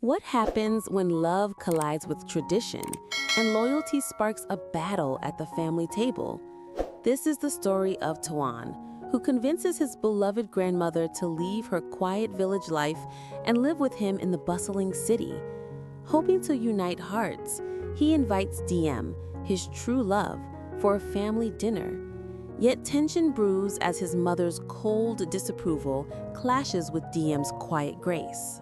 What happens when love collides with tradition and loyalty sparks a battle at the family table? This is the story of Toan, who convinces his beloved grandmother to leave her quiet village life and live with him in the bustling city. Hoping to unite hearts, he invites Diem, his true love, for a family dinner. Yet tension brews as his mother's cold disapproval clashes with Diem's quiet grace.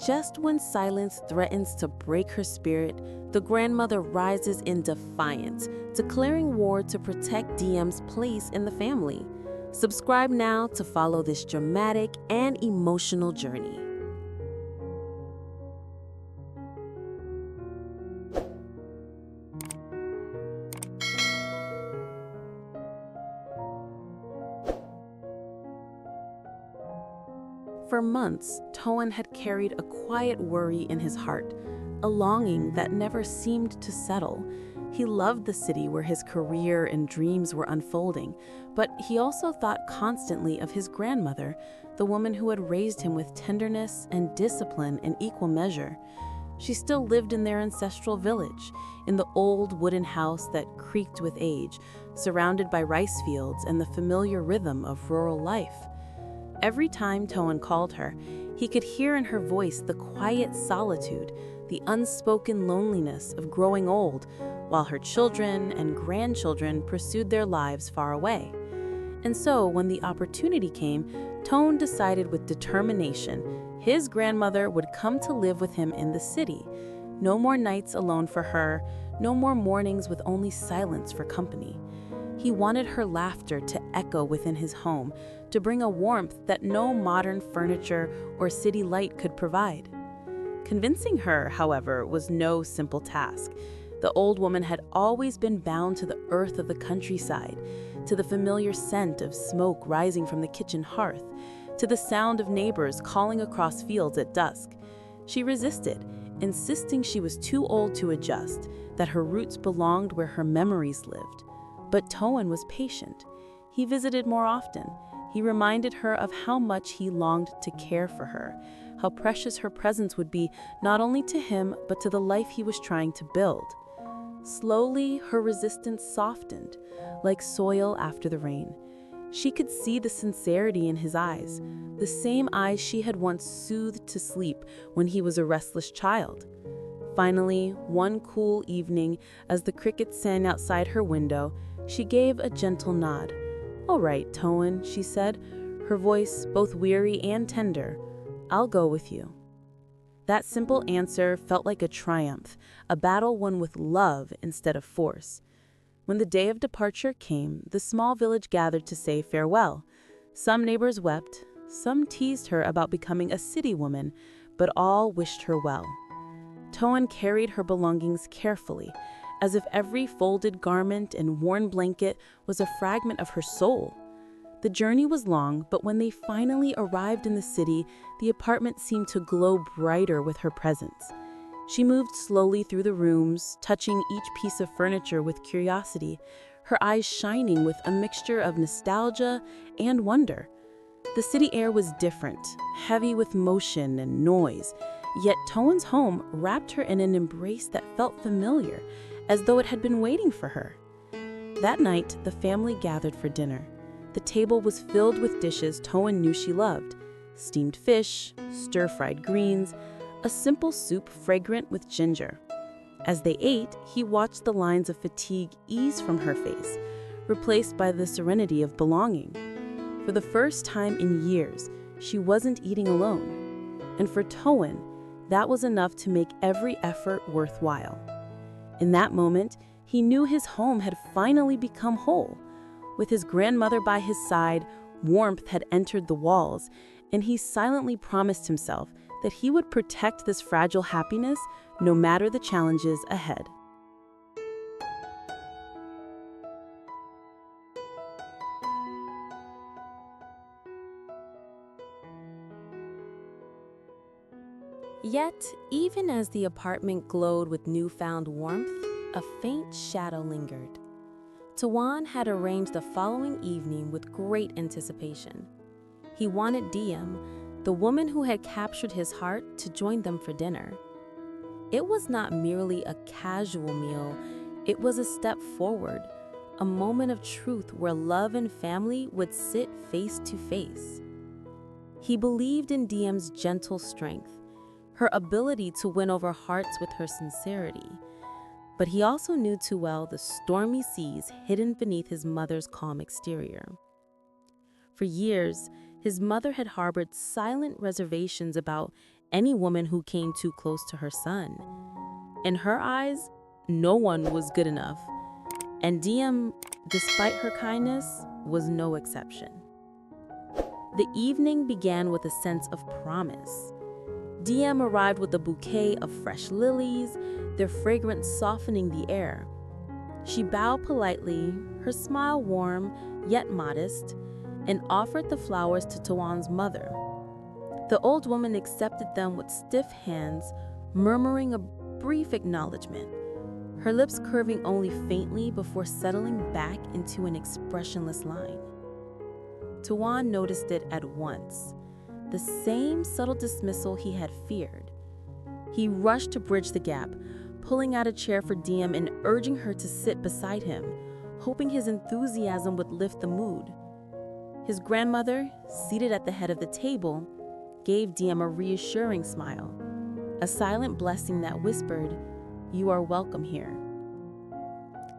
Just when silence threatens to break her spirit, the grandmother rises in defiance, declaring war to protect Diem's place in the family. Subscribe now to follow this dramatic and emotional journey. For months, Toan had carried a quiet worry in his heart, a longing that never seemed to settle. He loved the city where his career and dreams were unfolding, but he also thought constantly of his grandmother, the woman who had raised him with tenderness and discipline in equal measure. She still lived in their ancestral village, in the old wooden house that creaked with age, surrounded by rice fields and the familiar rhythm of rural life. Every time Toan called her, he could hear in her voice the quiet solitude, the unspoken loneliness of growing old, while her children and grandchildren pursued their lives far away. And so, when the opportunity came, Toan decided with determination his grandmother would come to live with him in the city. No more nights alone for her, no more mornings with only silence for company. He wanted her laughter to echo within his home, to bring a warmth that no modern furniture or city light could provide. Convincing her, however, was no simple task. The old woman had always been bound to the earth of the countryside, to the familiar scent of smoke rising from the kitchen hearth, to the sound of neighbors calling across fields at dusk. She resisted, insisting she was too old to adjust, that her roots belonged where her memories lived. But Toan was patient. He visited more often. He reminded her of how much he longed to care for her, how precious her presence would be not only to him but to the life he was trying to build. Slowly, her resistance softened, like soil after the rain. She could see the sincerity in his eyes, the same eyes she had once soothed to sleep when he was a restless child. Finally, one cool evening, as the crickets sang outside her window, she gave a gentle nod. "All right, Toan," she said, her voice both weary and tender. "I'll go with you." That simple answer felt like a triumph, a battle won with love instead of force. When the day of departure came, the small village gathered to say farewell. Some neighbors wept, some teased her about becoming a city woman, but all wished her well. Toan carried her belongings carefully, as if every folded garment and worn blanket was a fragment of her soul. The journey was long, but when they finally arrived in the city, the apartment seemed to glow brighter with her presence. She moved slowly through the rooms, touching each piece of furniture with curiosity, her eyes shining with a mixture of nostalgia and wonder. The city air was different, heavy with motion and noise, yet Toan's home wrapped her in an embrace that felt familiar, as though it had been waiting for her. That night, the family gathered for dinner. The table was filled with dishes Toan knew she loved: steamed fish, stir-fried greens, a simple soup fragrant with ginger. As they ate, he watched the lines of fatigue ease from her face, replaced by the serenity of belonging. For the first time in years, she wasn't eating alone. And for Toan, that was enough to make every effort worthwhile. In that moment, he knew his home had finally become whole. With his grandmother by his side, warmth had entered the walls, and he silently promised himself that he would protect this fragile happiness no matter the challenges ahead. Yet, even as the apartment glowed with newfound warmth, a faint shadow lingered. Toan had arranged the following evening with great anticipation. He wanted Diem, the woman who had captured his heart, to join them for dinner. It was not merely a casual meal, it was a step forward, a moment of truth where love and family would sit face to face. He believed in Diem's gentle strength, her ability to win over hearts with her sincerity. But he also knew too well the stormy seas hidden beneath his mother's calm exterior. For years, his mother had harbored silent reservations about any woman who came too close to her son. In her eyes, no one was good enough, and Diem, despite her kindness, was no exception. The evening began with a sense of promise. Diem arrived with a bouquet of fresh lilies, their fragrance softening the air. She bowed politely, her smile warm yet modest, and offered the flowers to Toan's mother. The old woman accepted them with stiff hands, murmuring a brief acknowledgement, her lips curving only faintly before settling back into an expressionless line. Toan noticed it at once, the same subtle dismissal he had feared. He rushed to bridge the gap, pulling out a chair for Diem and urging her to sit beside him, hoping his enthusiasm would lift the mood. His grandmother, seated at the head of the table, gave Diem a reassuring smile, a silent blessing that whispered, "You are welcome here."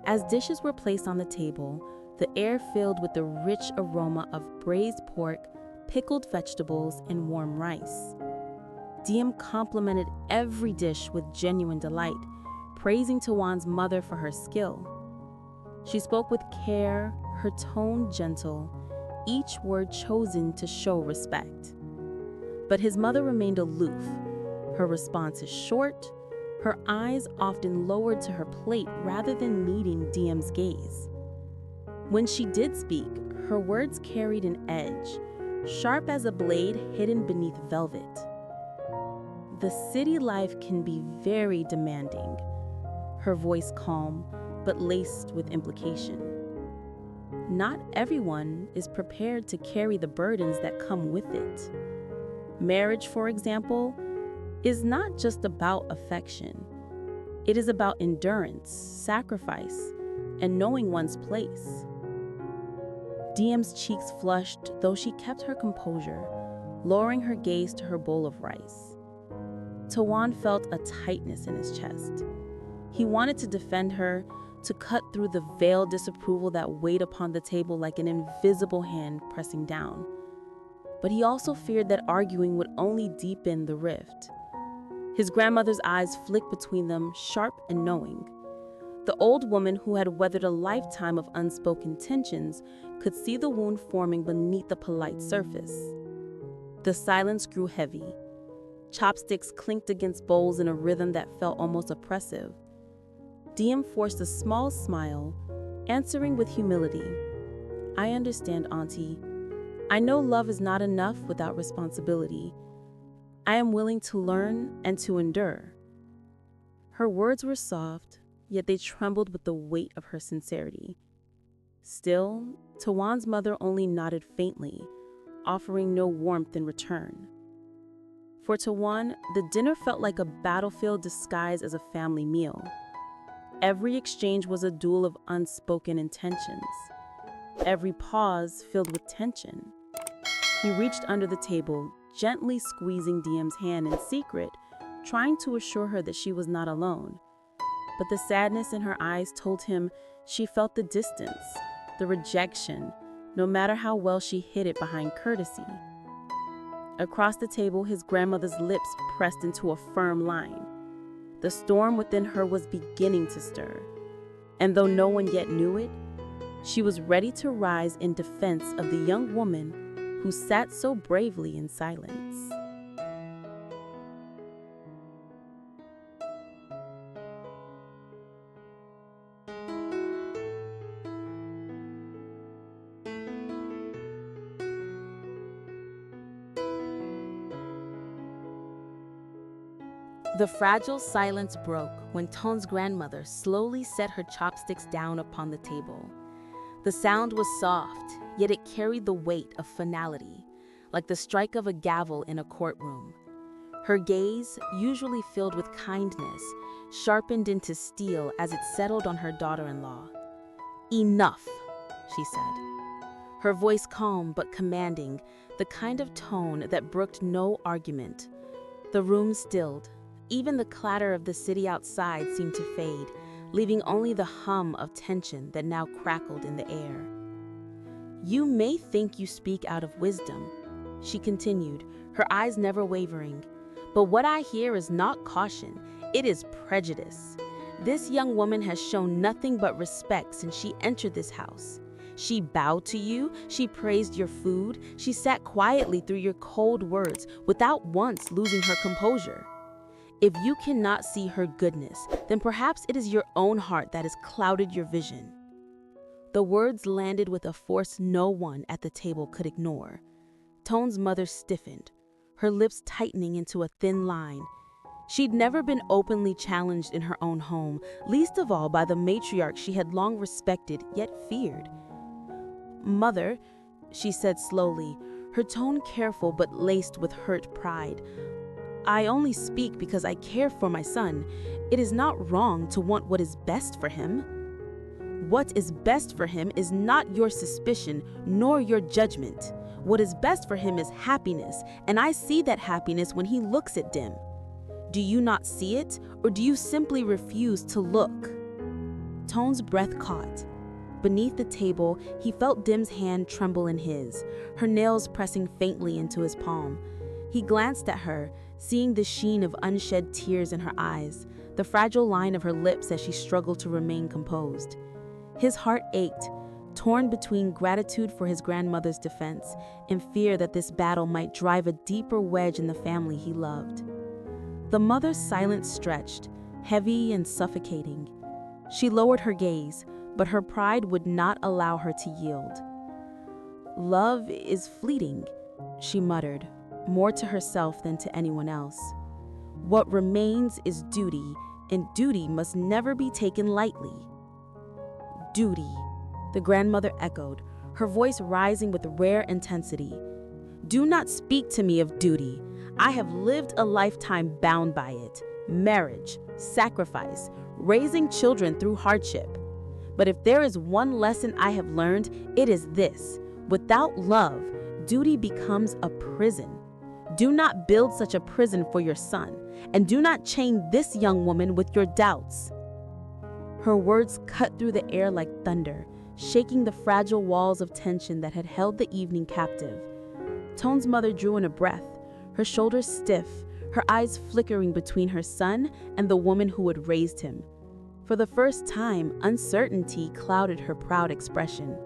As dishes were placed on the table, the air filled with the rich aroma of braised pork, pickled vegetables, and warm rice. Diem complimented every dish with genuine delight, praising Toan's mother for her skill. She spoke with care, her tone gentle, each word chosen to show respect. But his mother remained aloof, her responses short, her eyes often lowered to her plate rather than meeting Diem's gaze. When she did speak, her words carried an edge, sharp as a blade hidden beneath velvet. The city life can be very demanding, her voice calm but laced with implication. Not everyone is prepared to carry the burdens that come with it. Marriage, for example, is not just about affection. It is about endurance, sacrifice, and knowing one's place. Diem's cheeks flushed, though she kept her composure, lowering her gaze to her bowl of rice. Toan felt a tightness in his chest. He wanted to defend her, to cut through the veiled disapproval that weighed upon the table like an invisible hand pressing down. But he also feared that arguing would only deepen the rift. His grandmother's eyes flicked between them, sharp and knowing. The old woman, who had weathered a lifetime of unspoken tensions, could see the wound forming beneath the polite surface. The silence grew heavy. Chopsticks clinked against bowls in a rhythm that felt almost oppressive. Diem forced a small smile, answering with humility, "I understand, Auntie. I know love is not enough without responsibility. I am willing to learn and to endure." Her words were soft, yet they trembled with the weight of her sincerity. Still, Toan's mother only nodded faintly, offering no warmth in return. For Toan, the dinner felt like a battlefield disguised as a family meal. Every exchange was a duel of unspoken intentions. Every pause filled with tension. He reached under the table, gently squeezing Diem's hand in secret, trying to assure her that she was not alone. But the sadness in her eyes told him she felt the distance, the rejection, no matter how well she hid it behind courtesy. Across the table, his grandmother's lips pressed into a firm line. The storm within her was beginning to stir, and though no one yet knew it, she was ready to rise in defense of the young woman who sat so bravely in silence. The fragile silence broke when Toan's grandmother slowly set her chopsticks down upon the table. The sound was soft, yet it carried the weight of finality, like the strike of a gavel in a courtroom. Her gaze, usually filled with kindness, sharpened into steel as it settled on her daughter-in-law. "Enough," she said. Her voice calm but commanding, the kind of tone that brooked no argument. The room stilled. Even the clatter of the city outside seemed to fade, leaving only the hum of tension that now crackled in the air. "You may think you speak out of wisdom," she continued, her eyes never wavering. "But what I hear is not caution, it is prejudice. This young woman has shown nothing but respect since she entered this house. She bowed to you, she praised your food, she sat quietly through your cold words without once losing her composure. If you cannot see her goodness, then perhaps it is your own heart that has clouded your vision." The words landed with a force no one at the table could ignore. Toan's mother stiffened, her lips tightening into a thin line. She'd never been openly challenged in her own home, least of all by the matriarch she had long respected yet feared. "Mother," she said slowly, her tone careful but laced with hurt pride, "I only speak because I care for my son. It is not wrong to want what is best for him." "What is best for him is not your suspicion nor your judgment. What is best for him is happiness, and I see that happiness when he looks at Dim. Do you not see it, or do you simply refuse to look?" Toan's breath caught. Beneath the table, he felt Dim's hand tremble in his, her nails pressing faintly into his palm. He glanced at her, seeing the sheen of unshed tears in her eyes, the fragile line of her lips as she struggled to remain composed. His heart ached, torn between gratitude for his grandmother's defense and fear that this battle might drive a deeper wedge in the family he loved. The mother's silence stretched, heavy and suffocating. She lowered her gaze, but her pride would not allow her to yield. "Love is fleeting," she muttered, more to herself than to anyone else. "What remains is duty, and duty must never be taken lightly." "Duty," the grandmother echoed, her voice rising with rare intensity. "Do not speak to me of duty. I have lived a lifetime bound by it. Marriage, sacrifice, raising children through hardship. But if there is one lesson I have learned, it is this: without love, duty becomes a prison. Do not build such a prison for your son, and do not chain this young woman with your doubts." Her words cut through the air like thunder, shaking the fragile walls of tension that had held the evening captive. Toan's mother drew in a breath, her shoulders stiff, her eyes flickering between her son and the woman who had raised him. For the first time, uncertainty clouded her proud expression.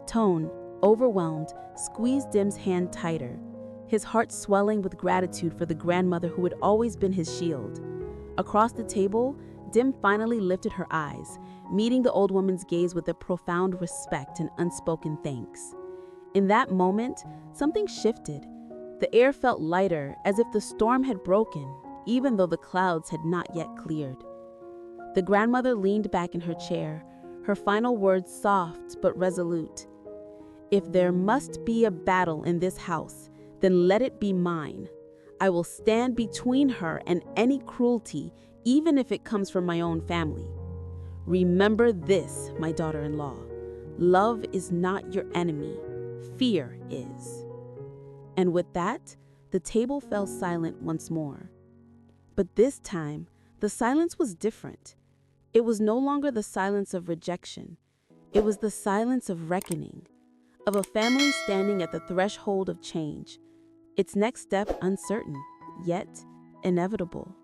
Toan, overwhelmed, squeezed Dim's hand tighter, his heart swelling with gratitude for the grandmother who had always been his shield. Across the table, Dim finally lifted her eyes, meeting the old woman's gaze with a profound respect and unspoken thanks. In that moment, something shifted. The air felt lighter, as if the storm had broken, even though the clouds had not yet cleared. The grandmother leaned back in her chair, her final words soft but resolute. "If there must be a battle in this house, then let it be mine. I will stand between her and any cruelty, even if it comes from my own family. Remember this, my daughter-in-law. Love is not your enemy. Fear is." And with that, the table fell silent once more. But this time, the silence was different. It was no longer the silence of rejection. It was the silence of reckoning, of a family standing at the threshold of change, its next step uncertain, yet inevitable.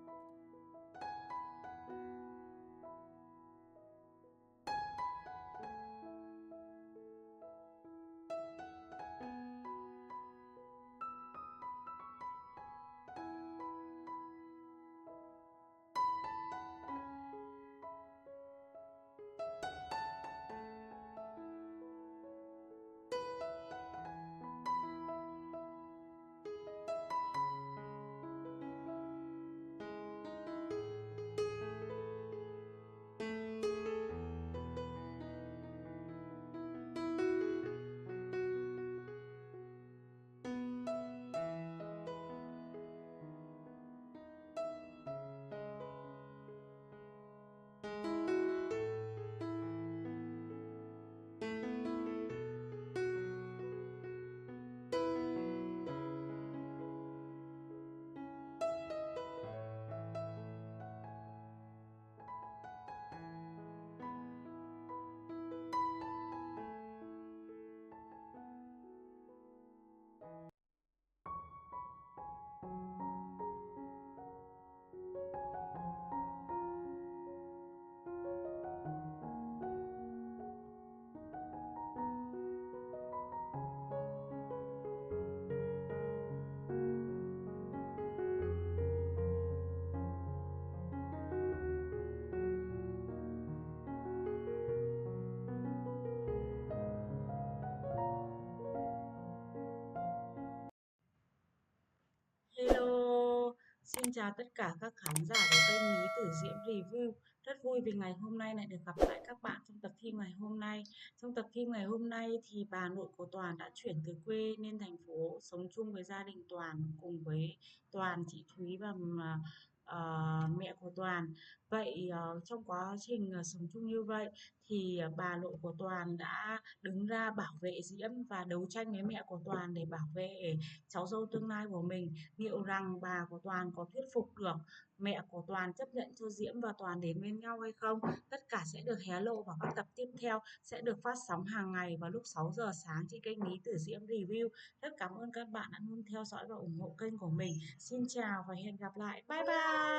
chào tất cả các khán giả của kênh Lý Tử Diễm Review. Rất vui vì ngày hôm nay lại được gặp lại các bạn trong tập phim ngày hôm nay. Trong tập phim ngày hôm nay thì bà nội của Toàn đã chuyển từ quê lên thành phố sống chung với gia đình Toàn cùng với Toàn, chị Thúy và mẹ của Toàn. Vậy trong quá trình sống chung như vậy thì bà nội của Toàn đã đứng ra bảo vệ Diễm và đấu tranh với mẹ của Toàn để bảo vệ cháu dâu tương lai của mình. Liệu rằng bà của Toàn có thuyết phục được mẹ của Toàn chấp nhận cho Diễm và Toàn đến bên nhau hay không? Tất cả sẽ được hé lộ vào các tập tiếp theo, sẽ được phát sóng hàng ngày vào lúc 6 giờ sáng trên kênh Lý Tử Diễm Review. Rất cảm ơn các bạn đã luôn theo dõi và ủng hộ kênh của mình. Xin chào và hẹn gặp lại. Bye bye!